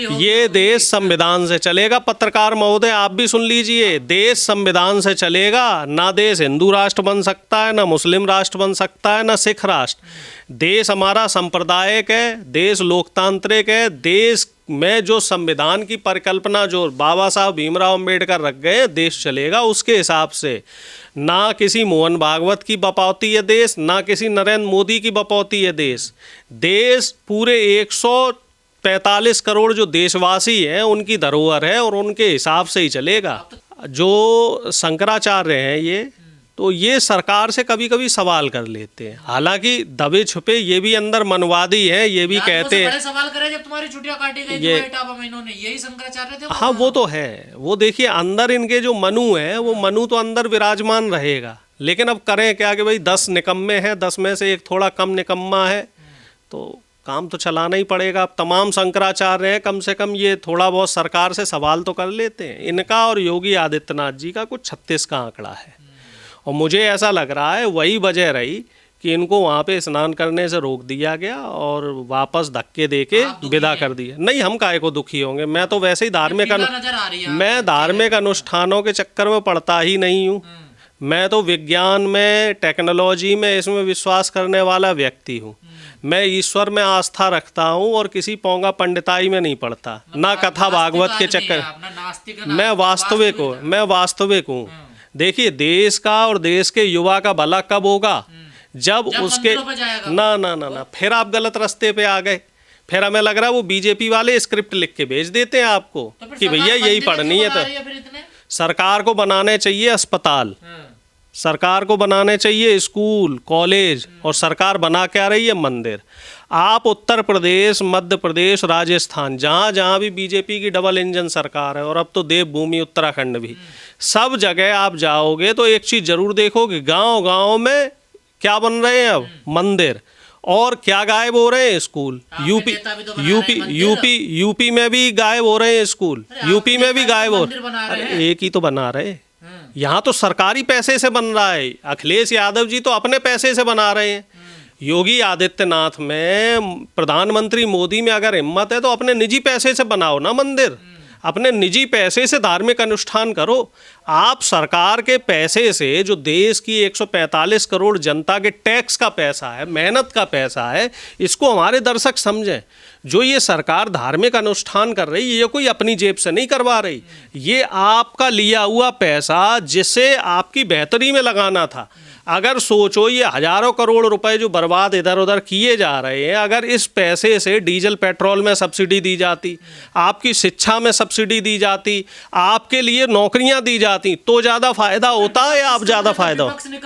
ये देश संविधान से चलेगा। पत्रकार महोदय, आप भी सुन लीजिए, देश संविधान से चलेगा। ना देश हिंदू राष्ट्र बन सकता है, ना मुस्लिम राष्ट्र बन सकता है, ना सिख राष्ट्र। देश हमारा सांप्रदायिक है, देश लोकतांत्रिक है। देश में जो संविधान की परिकल्पना जो बाबा साहब भीमराव अम्बेडकर रख गए, देश चलेगा उसके हिसाब से। ना किसी मोहन भागवत की बपौती है देश, ना किसी नरेंद्र मोदी की बपौती है देश। देश पूरे 145 करोड़ जो देशवासी हैं उनकी धरोहर है और उनके हिसाब से ही चलेगा। जो शंकराचार्य हैं ये, तो ये सरकार से कभी कभी सवाल कर लेते हैं, हालांकि दबे छुपे ये भी अंदर मनवादी हैं। ये भी कहते हैं सवाल करे जब तुम्हारी छुट्टियां काटी गई ये, इन्होंने यही शंकराचार्य थे। हाँ वो तो है, वो देखिए अंदर इनके जो मनु है वो मनु तो अंदर विराजमान रहेगा। लेकिन अब करें क्या कि भाई 10 निकम्मे हैं, 10 में से एक थोड़ा कम निकम्मा है, तो काम तो चलाना ही पड़ेगा। अब तमाम शंकराचार्य हैं, कम से कम ये थोड़ा बहुत सरकार से सवाल तो कर लेते हैं। इनका और योगी आदित्यनाथ जी का कुछ 36 का आंकड़ा है, और मुझे ऐसा लग रहा है वही वजह रही कि इनको वहाँ पे स्नान करने से रोक दिया गया और वापस धक्के देके विदा कर दिया। नहीं, हम काहे को दुखी होंगे, मैं तो वैसे ही धार्मिक अनुष्ठानों के चक्कर में पड़ता ही नहीं हूँ। मैं तो विज्ञान में, टेक्नोलॉजी में, इसमें विश्वास करने वाला व्यक्ति हूँ। मैं ईश्वर में आस्था रखता हूँ और किसी पोंगा पंडिताई में नहीं पड़ता, ना कथा भागवत के चक्कर। मैं वास्तविक हूँ। देखिए, देश का और देश के युवा का भला कब होगा? जब उसके ना फिर आप गलत रास्ते पे आ गए। फिर हमें लग रहा है वो बीजेपी वाले स्क्रिप्ट लिख के भेज देते हैं आपको कि भैया यही पढ़नी है। तो सरकार को बनाने चाहिए अस्पताल, सरकार को बनाने चाहिए स्कूल कॉलेज, और सरकार बना क्या रही है? मंदिर। आप उत्तर प्रदेश, मध्य प्रदेश, राजस्थान, जहाँ जहाँ भी बीजेपी की डबल इंजन सरकार है, और अब तो देवभूमि उत्तराखंड भी, सब जगह आप जाओगे तो एक चीज़ जरूर देखोगे, गांव गांव में क्या बन रहे हैं अब? मंदिर। और क्या गायब हो रहे हैं? स्कूल। यूपी में भी गायब हो रहे हैं स्कूल, यूपी में भी गायब हो रहे। अरे एक ही तो बना रहे, यहाँ तो सरकारी पैसे से बन रहा है। अखिलेश यादव जी तो अपने पैसे से बना रहे हैं। योगी आदित्यनाथ में, प्रधानमंत्री मोदी में अगर हिम्मत है तो अपने निजी पैसे से बनाओ ना मंदिर, अपने निजी पैसे से धार्मिक अनुष्ठान करो। आप सरकार के पैसे से, जो देश की 145 करोड़ जनता के टैक्स का पैसा है, मेहनत का पैसा है, इसको हमारे दर्शक समझें। जो ये सरकार धार्मिक अनुष्ठान कर रही है, ये कोई अपनी जेब से नहीं करवा रही, ये आपका लिया हुआ पैसा जिसे आपकी बेहतरी में लगाना था। अगर सोचो, ये हजारों करोड़ रुपए जो बर्बाद इधर उधर किए जा रहे हैं, अगर इस पैसे से डीजल पेट्रोल में सब्सिडी दी जाती, आपकी शिक्षा में सब्सिडी दी जाती, आपके लिए नौकरियां दी जाती, तो ज़्यादा फायदा होता है। आप ज़्यादा फायदा उसने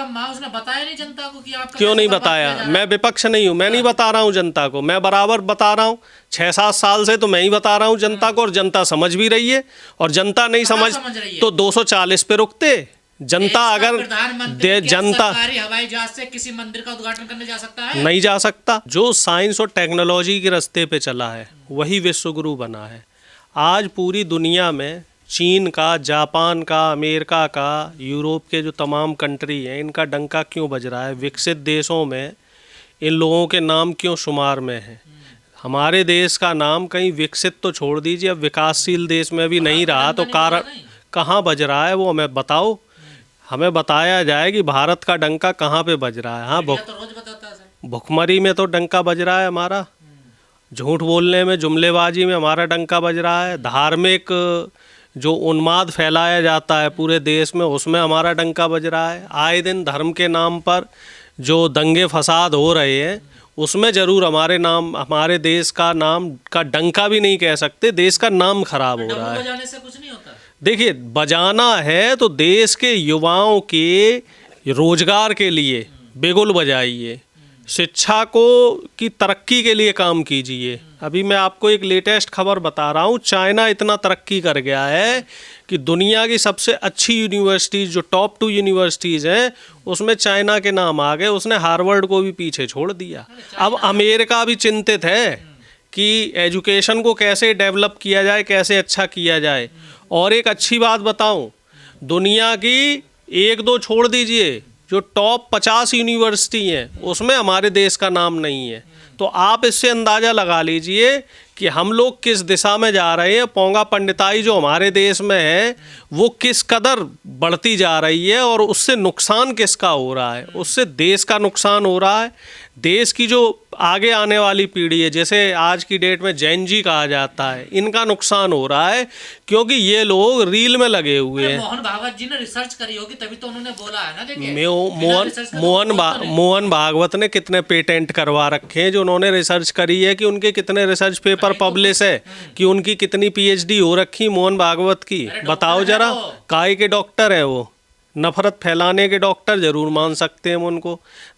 बताया नहीं जनता को कि आपका क्यों नहीं बताया? मैं विपक्ष नहीं हूँ, मैं नहीं बता रहा हूँ जनता को, मैं बराबर बता रहा हूँ। 6-7 साल से तो मैं ही बता रहा हूँ जनता को, और जनता समझ भी रही है। और जनता नहीं समझ तो 240 पे रुकते। जनता अगर जनता हवाई जहाज से किसी मंदिर का उद्घाटन करने जा सकता है? नहीं जा सकता। जो साइंस और टेक्नोलॉजी के रास्ते पे चला है वही विश्वगुरु बना है। आज पूरी दुनिया में चीन का, जापान का, अमेरिका का, यूरोप के जो तमाम कंट्री हैं, इनका डंका क्यों बज रहा है? विकसित देशों में इन लोगों के नाम क्यों शुमार में है? हमारे देश का नाम कहीं विकसित तो छोड़ दीजिए, अब विकासशील देश में भी नहीं रहा, तो कारण कहाँ बज रहा है वो हमें बताओ। हमें बताया जाए कि भारत का डंका कहाँ पे बज रहा है। हाँ, भुखमरी में तो डंका बज रहा है हमारा, झूठ बोलने में, जुमलेबाजी में हमारा डंका बज रहा है, धार्मिक जो उन्माद फैलाया जाता है पूरे देश में उसमें हमारा डंका बज रहा है। आए दिन धर्म के नाम पर जो दंगे फसाद हो रहे हैं उसमें ज़रूर हमारे देश का नाम का डंका भी नहीं कह सकते, देश का नाम खराब हो रहा है। बजाने से कुछ नहीं होता। देखिए, बजाना है तो देश के युवाओं के रोजगार के लिए बिगुल बजाइए, शिक्षा को की तरक्की के लिए काम कीजिए। अभी मैं आपको एक लेटेस्ट खबर बता रहा हूँ, चाइना इतना तरक्की कर गया है कि दुनिया की सबसे अच्छी यूनिवर्सिटीज़, जो टॉप 2 यूनिवर्सिटीज़ हैं, उसमें चाइना के नाम आ गए। उसने हार्वर्ड को भी पीछे छोड़ दिया। अब अमेरिका भी चिंतित है कि एजुकेशन को कैसे डेवलप किया जाए, कैसे अच्छा किया जाए। और एक अच्छी बात बताऊं, दुनिया की 1-2 छोड़ दीजिए, जो टॉप 50 यूनिवर्सिटी हैं उसमें हमारे देश का नाम नहीं है। तो आप इससे अंदाज़ा लगा लीजिए कि हम लोग किस दिशा में जा रहे हैं, पोंगा पंडिताई जो हमारे देश में है वो किस कदर बढ़ती जा रही है और उससे नुकसान किसका हो रहा है। उससे देश का नुकसान हो रहा है, देश की जो आगे आने वाली पीढ़ी है, जैसे आज की डेट में जैन जी कहा जाता है, इनका नुकसान हो रहा है क्योंकि ये लोग रील में लगे हुए हैं। मोहन भागवत जी ने रिसर्च करी होगी तभी तो उन्होंने बोला है ना। देखिए मोहन भागवत ने कितने पेटेंट करवा रखे हैं जो उन्होंने रिसर्च करी है, कि उनके कितने रिसर्च पेपर पब्लिश है, कि उनकी कितनी पीएचडी हो रखी मोहन भागवत की, बताओ जरा। काय के डॉक्टर है वो, नफरत फैलाने के डॉक्टर जरूर मान सकते हैं हम उनको।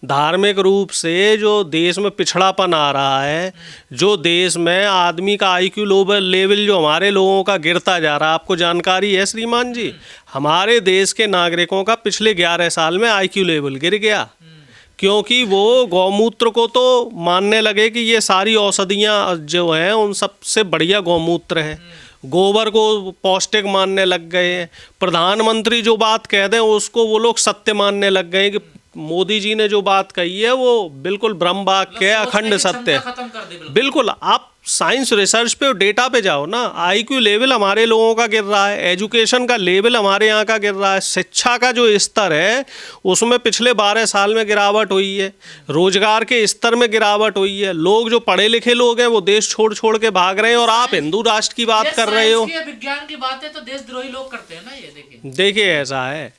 धार्मिक रूप से जो देश में पिछड़ापन आ रहा है, जो देश में आदमी का आईक्यू लेवल जो हमारे लोगों का गिरता जा रहा है, आपको जानकारी है श्रीमान जी, हमारे देश के नागरिकों का पिछले 11 साल में आईक्यू लेवल गिर गया, क्योंकि वो गौमूत्र को तो मानने लगे कि ये सारी औषधियाँ जो हैं उन सबसे बढ़िया गौमूत्र है, गोबर को पौष्टिक मानने लग गए हैं। प्रधानमंत्री जो बात कह दें उसको वो लोग सत्य मानने लग गए कि मोदी जी ने जो बात कही है वो बिल्कुल ब्रह्म वाक्य है, अखंड सत्य है। बिल्कुल, आप साइंस रिसर्च पे और डेटा पे जाओ ना। आईक्यू लेवल हमारे लोगों का गिर रहा है, एजुकेशन का लेवल हमारे यहाँ का गिर रहा है, शिक्षा का जो स्तर है उसमें पिछले 12 साल में गिरावट हुई है, रोजगार के स्तर में गिरावट हुई है, लोग जो पढ़े लिखे लोग हैं वो देश छोड़ छोड़ के भाग रहे हैं, और आप हिंदू राष्ट्र की बात कर रहे हो। विज्ञान की बातें तो देशद्रोही लोग करते हैं ना। ये देखिए ऐसा है,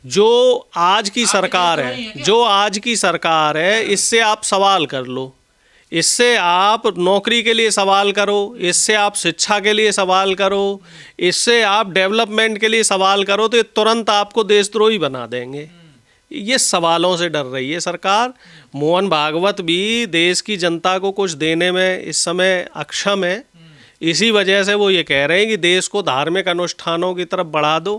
जो आज की सरकार है, जो आज की सरकार है, इससे आप सवाल कर लो, इससे आप नौकरी के लिए सवाल करो, इससे आप शिक्षा के लिए सवाल करो, इससे आप डेवलपमेंट के लिए सवाल करो, तो ये तुरंत आपको देशद्रोही बना देंगे। ये सवालों से डर रही है सरकार। मोहन भागवत भी देश की जनता को कुछ देने में इस समय अक्षम है, इसी वजह से वो ये कह रहे हैं कि देश को धार्मिक अनुष्ठानों की तरफ बढ़ा दो।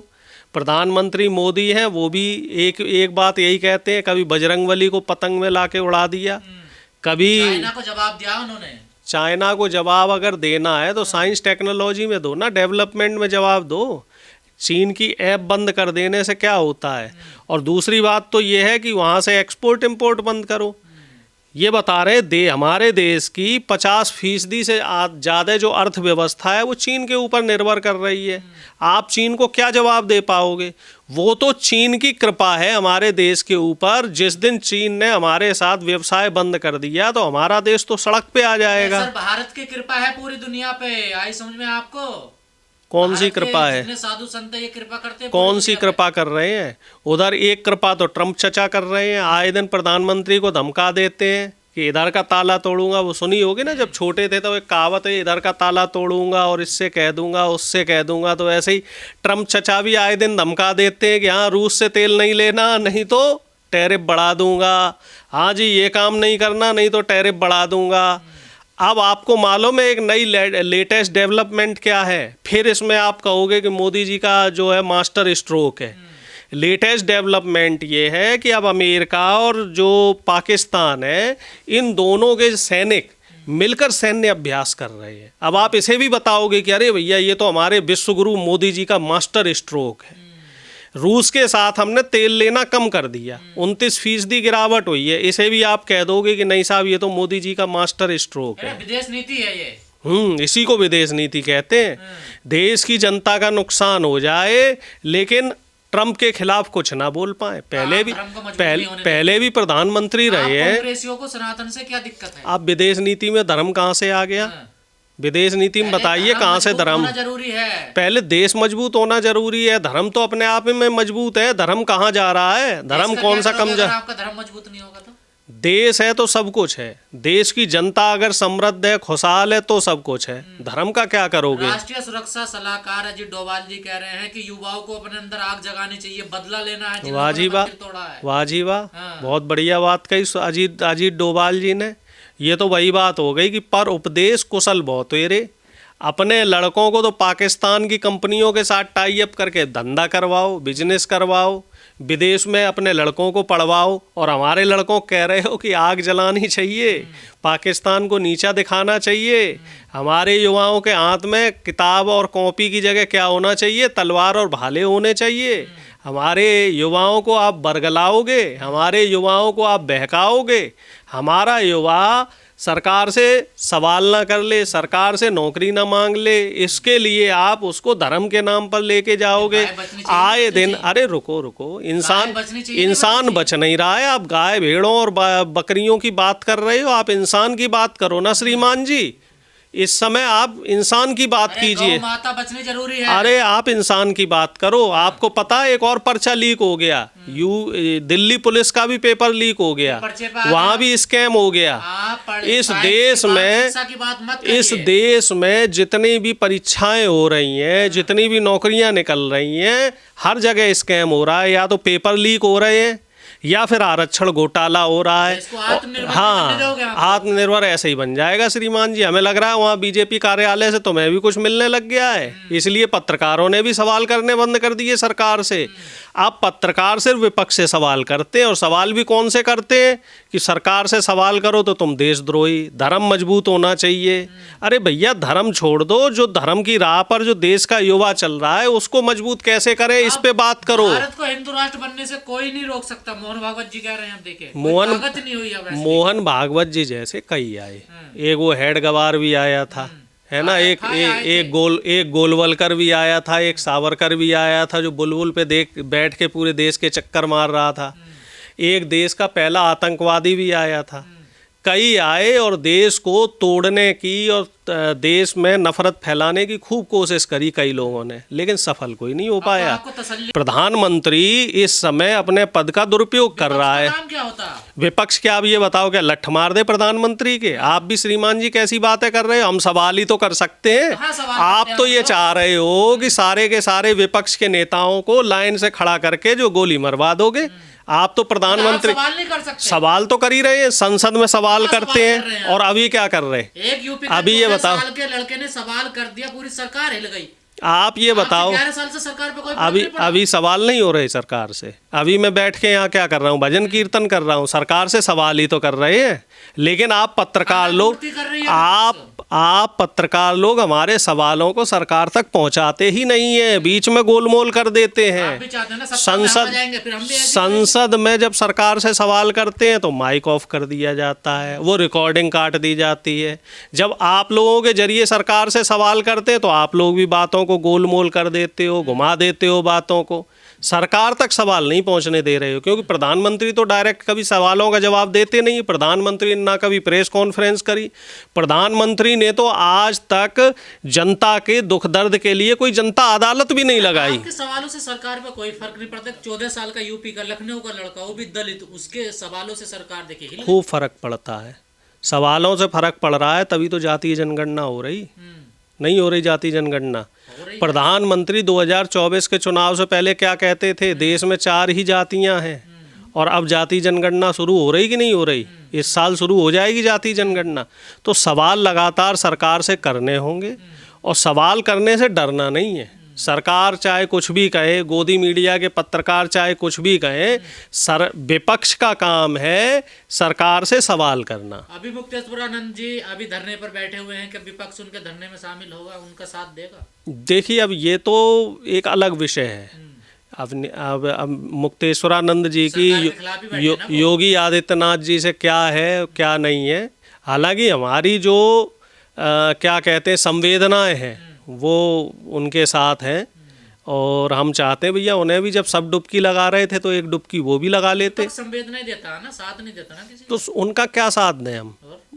प्रधानमंत्री मोदी हैं, वो भी एक बात यही कहते हैं, कभी बजरंगबली को पतंग में लाके उड़ा दिया, कभी चाइना को जवाब दिया उन्होंने। चाइना को जवाब अगर देना है तो साइंस टेक्नोलॉजी में दो ना, डेवलपमेंट में जवाब दो। चीन की ऐप बंद कर देने से क्या होता है? और दूसरी बात तो ये है कि वहाँ से एक्सपोर्ट इंपोर्ट बंद करो। ये बता रहे हमारे देश की 50% से ज़्यादा जो अर्थव्यवस्था है वो चीन के ऊपर निर्भर कर रही है। आप चीन को क्या जवाब दे पाओगे? वो तो चीन की कृपा है हमारे देश के ऊपर। जिस दिन चीन ने हमारे साथ व्यवसाय बंद कर दिया तो हमारा देश तो सड़क पे आ जाएगा। सर, भारत की कृपा है पूरी दुनिया पे, आई समझ में आपको? कौन सी कृपा है? जितने साधु संत ये कृपा करते हैं, कौन सी कृपा कर रहे हैं? उधर एक कृपा तो ट्रम्प चचा कर रहे हैं, आए दिन प्रधानमंत्री को धमका देते हैं कि इधर का ताला तोड़ूंगा। वो सुनी होगी ना, जब छोटे थे तो एक कहावत है, इधर का ताला तोड़ूंगा और इससे कह दूंगा, उससे कह दूंगा। तो ऐसे ही ट्रम्प चचा भी आए दिन धमका देते हैं कि हाँ, रूस से तेल नहीं लेना, नहीं तो टैरिफ बढ़ा दूंगा। हाँ जी, ये काम नहीं करना, नहीं तो टैरिफ बढ़ा दूंगा। अब आपको मालूम है एक नई लेटेस्ट डेवलपमेंट क्या है? फिर इसमें आप कहोगे कि मोदी जी का जो है मास्टर स्ट्रोक है। लेटेस्ट डेवलपमेंट ये है कि अब अमेरिका और जो पाकिस्तान है, इन दोनों के सैनिक मिलकर सैन्य अभ्यास कर रहे हैं। अब आप इसे भी बताओगे कि अरे भैया, ये तो हमारे विश्वगुरु मोदी जी का मास्टर स्ट्रोक है। रूस के साथ हमने तेल लेना कम कर दिया, 29% गिरावट हुई है। इसे भी आप कह दोगे कि नहीं साहब, ये तो मोदी जी का मास्टर स्ट्रोक है। विदेश नीति है ये। इसी को विदेश नीति कहते हैं। देश की जनता का नुकसान हो जाए लेकिन ट्रम्प के खिलाफ कुछ ना बोल पाए। पहले भी प्रधानमंत्री रहे हैं। कांग्रेसियों को सनातन से क्या दिक्कत है? आप विदेश नीति में धर्म कहाँ से आ गया? विदेश नीति में बताइए कहाँ से धर्म? जरूरी है। पहले देश मजबूत होना जरूरी है, धर्म तो अपने आप में मजबूत है। धर्म कहाँ जा रहा है? धर्म कौन सा कम जा? आपका धर्म मजबूत नहीं होगा तो? देश है तो सब कुछ है। देश की जनता अगर समृद्ध है, खुशहाल है, तो सब कुछ है। धर्म का क्या करोगे? राष्ट्रीय सुरक्षा सलाहकार अजीत डोभाल जी कह रहे हैं कि युवाओं को अपने अंदर आग जगानी चाहिए, बदला लेना है। वाह जी वाह, वाह जी वाह, बहुत बढ़िया बात कही अजीत डोभाल जी ने। ये तो वही बात हो गई कि पर उपदेश कुशल बहुत रे। अपने लड़कों को तो पाकिस्तान की कंपनियों के साथ टाई अप करके धंधा करवाओ, बिजनेस करवाओ, विदेश में अपने लड़कों को पढ़वाओ, और हमारे लड़कों कह रहे हो कि आग जलानी चाहिए, पाकिस्तान को नीचा दिखाना चाहिए। हमारे युवाओं के हाथ में किताब और कॉपी की जगह क्या होना चाहिए? तलवार और भाले होने चाहिए। हमारे युवाओं को आप बरगलाओगे, हमारे युवाओं को आप बहकाओगे। हमारा युवा सरकार से सवाल ना कर ले, सरकार से नौकरी ना मांग ले, इसके लिए आप उसको धर्म के नाम पर लेके जाओगे। आए दिन, अरे रुको, इंसान बच नहीं रहा है। आप गाय भेड़ों और बकरियों की बात कर रहे हो, आप इंसान की बात करो ना श्रीमान जी। इस समय आप इंसान की बात कीजिए। माता बचनी जरूरी है। अरे आप इंसान की बात करो। आपको पता है एक और पर्चा लीक हो गया, दिल्ली पुलिस का भी पेपर लीक हो गया, वहां भी स्कैम हो गया। इस देश में जितनी भी परीक्षाएं हो रही हैं, जितनी भी नौकरियां निकल रही हैं, हर जगह स्कैम हो रहा है। या तो पेपर लीक हो रहे हैं या फिर आरक्षण घोटाला हो रहा है। हाँ, आत्मनिर्भर ऐसे ही बन जाएगा श्रीमान जी। हमें लग रहा है वहाँ बीजेपी कार्यालय से तुम्हें भी कुछ मिलने लग गया है, इसलिए पत्रकारों ने भी सवाल करने बंद कर दिए सरकार से। आप पत्रकार सिर्फ विपक्ष से सवाल करते हैं, और सवाल भी कौन से करते हैं कि सरकार से सवाल करो तो तुम देशद्रोही, धर्म मजबूत होना चाहिए। अरे भैया धर्म छोड़ दो, जो धर्म की राह पर जो देश का युवा चल रहा है उसको मजबूत कैसे करे, इस पे बात करो। भारत को हिंदू राष्ट्र बनने से कोई नहीं रोक सकता। मोहन भागवत जी कह रहे हैं, आप देखें मोहन भागवत जी जैसे कई आए, एक वो हेड गवार भी आया था, है ना, एक गोलवलकर भी आया था, एक सावरकर भी आया था जो बुलबुल पे बैठ के पूरे देश के चक्कर मार रहा था, एक देश का पहला आतंकवादी भी आया था। कई आए और देश को तोड़ने की और देश में नफरत फैलाने की खूब कोशिश करी कई लोगों ने, लेकिन सफल कोई नहीं हो पाया। प्रधानमंत्री इस समय अपने पद का दुरुपयोग कर रहा है। क्या होता? विपक्ष क्या, आप ये बताओ, क्या लठ मार दे प्रधानमंत्री के? आप भी श्रीमान जी कैसी बातें कर रहे हो? हम सवाल ही तो कर सकते हैं। आप तो ये चाह रहे हो कि सारे के सारे विपक्ष के नेताओं को लाइन से खड़ा करके जो गोली मरवा दोगे। आप तो प्रधानमंत्री सवाल नहीं कर सकते। सवाल तो कर ही रहे हैं, संसद में सवाल करते हैं, और अभी क्या कर रहे हैं? एक यूपी अभी ये बताओ, साल के लड़के ने सवाल कर दिया, पूरी सरकार हिल गई। आप ये बताओ, 11 साल से सरकार पे कोई अभी सवाल नहीं हो रहे सरकार से। अभी मैं बैठ के यहाँ क्या कर रहा हूँ, भजन कीर्तन कर रहा हूँ। सरकार से सवाल ही तो कर रहे हैं, लेकिन आप पत्रकार लोग, आप पत्रकार लोग हमारे सवालों को सरकार तक पहुंचाते ही नहीं है, बीच में गोलमोल कर देते हैं। संसद में जब सरकार से सवाल करते हैं तो माइक ऑफ कर दिया जाता है, वो रिकॉर्डिंग काट दी जाती है। जब आप लोगों के जरिए सरकार से सवाल करते हैं तो आप लोग भी बातों को गोलमोल कर देते हो, घुमा देते हो बातों को। सरकार तक सवाल नहीं पहुंचने दे रहे हो, क्योंकि प्रधानमंत्री तो डायरेक्ट कभी सवालों का जवाब देते नहीं। प्रधानमंत्री ने ना कभी प्रेस कॉन्फ्रेंस करी। प्रधानमंत्री ने तो आज तक जनता के दुख दर्द के लिए कोई जनता अदालत भी नहीं लगाई। आपके सवालों से सरकार पे कोई फर्क नहीं पड़ता। 14 साल का यूपी का, लखनऊ का लड़का, वो भी दलित, उसके सवालों से सरकार देखिए खूब फर्क पड़ता है। सवालों से फर्क पड़ रहा है, तभी तो जातीय जनगणना हो रही। नहीं हो रही जातीय जनगणना। प्रधानमंत्री 2024 के चुनाव से पहले क्या कहते थे? देश में 4 ही जातियां हैं, और अब जातीय जनगणना शुरू हो रही कि नहीं हो रही? इस साल शुरू हो जाएगी जातीय जनगणना। तो सवाल लगातार सरकार से करने होंगे, और सवाल करने से डरना नहीं है। सरकार चाहे कुछ भी कहे, गोदी मीडिया के पत्रकार चाहे कुछ भी कहें, विपक्ष का काम है सरकार से सवाल करना। अभी मुक्तेश्वरानंद जी अभी धरने पर बैठे हुए हैं कि विपक्ष उनके धरने में शामिल होगा, उनका साथ देगा? देखिए, अब ये तो एक अलग विषय है। अब मुक्तेश्वरानंद जी की योगी आदित्यनाथ जी से क्या है क्या नहीं है। हालांकि हमारी जो क्या कहते हैं संवेदनाएं हैं वो उनके साथ हैं, और हम चाहते हैं भैया उन्हें भी, जब सब डुबकी लगा रहे थे तो एक डुबकी वो भी लगा लेते। संवेदना देता है ना, साथ नहीं देता ना किसी। तो उनका क्या साथ दें हम?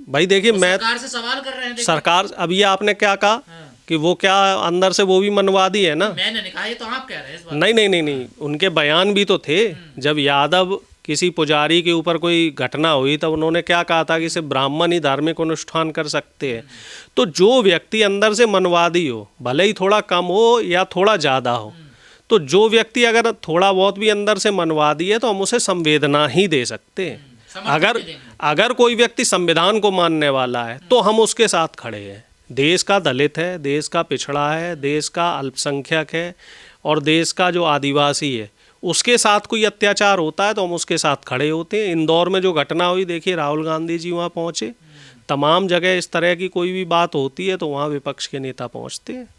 भाई देखिए, मैं सरकार से सवाल कर रहे हैं। सरकार, अभी आपने क्या कहा कि वो क्या अंदर से वो भी मनवादी है ना? मैंने नहीं कहा, ये तो आप कह रहे हैं इस बात। नहीं, उनके बयान भी तो थे। जब यादव किसी पुजारी के ऊपर कोई घटना हुई तब उन्होंने क्या कहा था कि सिर्फ ब्राह्मण ही धार्मिक अनुष्ठान कर सकते हैं। तो जो व्यक्ति अंदर से मनवादी हो, भले ही थोड़ा कम हो या थोड़ा ज़्यादा हो, तो जो व्यक्ति अगर थोड़ा बहुत भी अंदर से मनवादी है तो हम उसे संवेदना ही दे सकते हैं। अगर कोई व्यक्ति संविधान को मानने वाला है तो हम उसके साथ खड़े हैं। देश का दलित है, देश का पिछड़ा है, देश का अल्पसंख्यक है, और देश का जो आदिवासी है, उसके साथ कोई अत्याचार होता है तो हम उसके साथ खड़े होते हैं। इंदौर में जो घटना हुई, देखिए राहुल गांधी जी वहाँ पहुँचे। तमाम जगह इस तरह की कोई भी बात होती है तो वहाँ विपक्ष के नेता पहुँचते हैं।